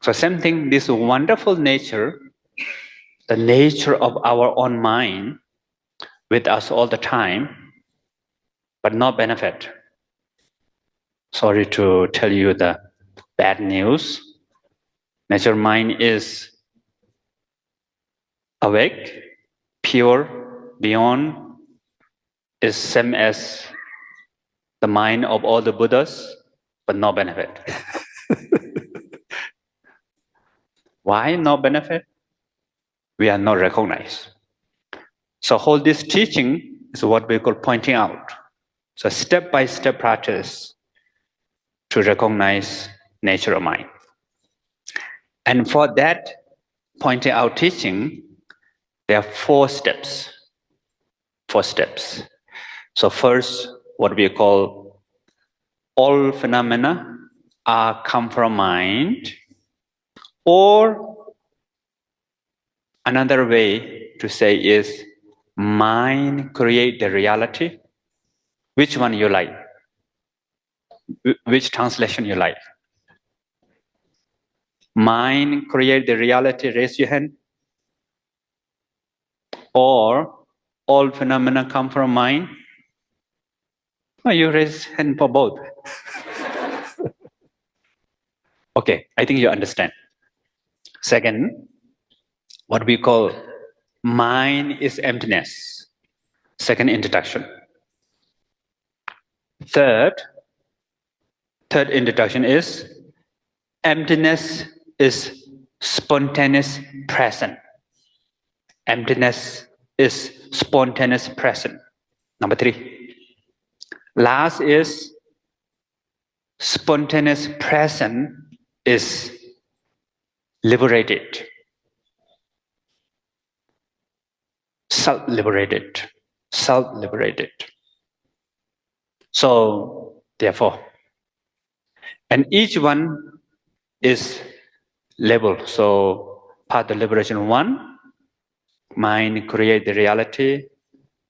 So same thing, this wonderful nature, the nature of our own mind with us all the time, but no benefit. Sorry to tell you the bad news. Nature mind is awake, pure, beyond, is same as the mind of all the Buddhas, but no benefit. Why no benefit? We are not recognized. So whole this teaching is what we call pointing out. So step-by-step practice to recognize nature of mind. And for that pointing out teaching, there are 4 steps. 4 steps. So first, what we call all phenomena are come from mind, or another way to say is mind create the reality. Which one you like? Which translation you like? Mind create the reality, raise your hand. Or all phenomena come from mind? Oh, you raise hand for both. Okay, I think you understand. Second, what we call mind is emptiness. Second introduction. Third introduction is emptiness is spontaneous present. Emptiness is spontaneous present. Number 3. Last is spontaneous present is liberated. Self-liberated. Self-liberated. So, therefore, and each one is level. So, path of liberation 1, mind create the reality.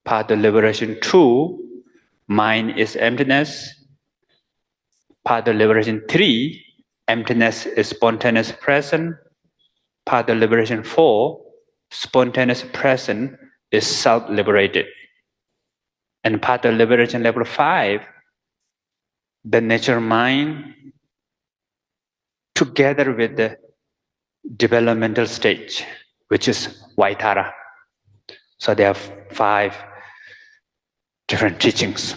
Path of liberation 2, mind is emptiness. Path of liberation 3, emptiness is spontaneous present. Path of liberation 4, spontaneous present is self-liberated. And path of liberation level 5, the nature mind together with the developmental stage, which is Vaitara. So there are 5 different teachings.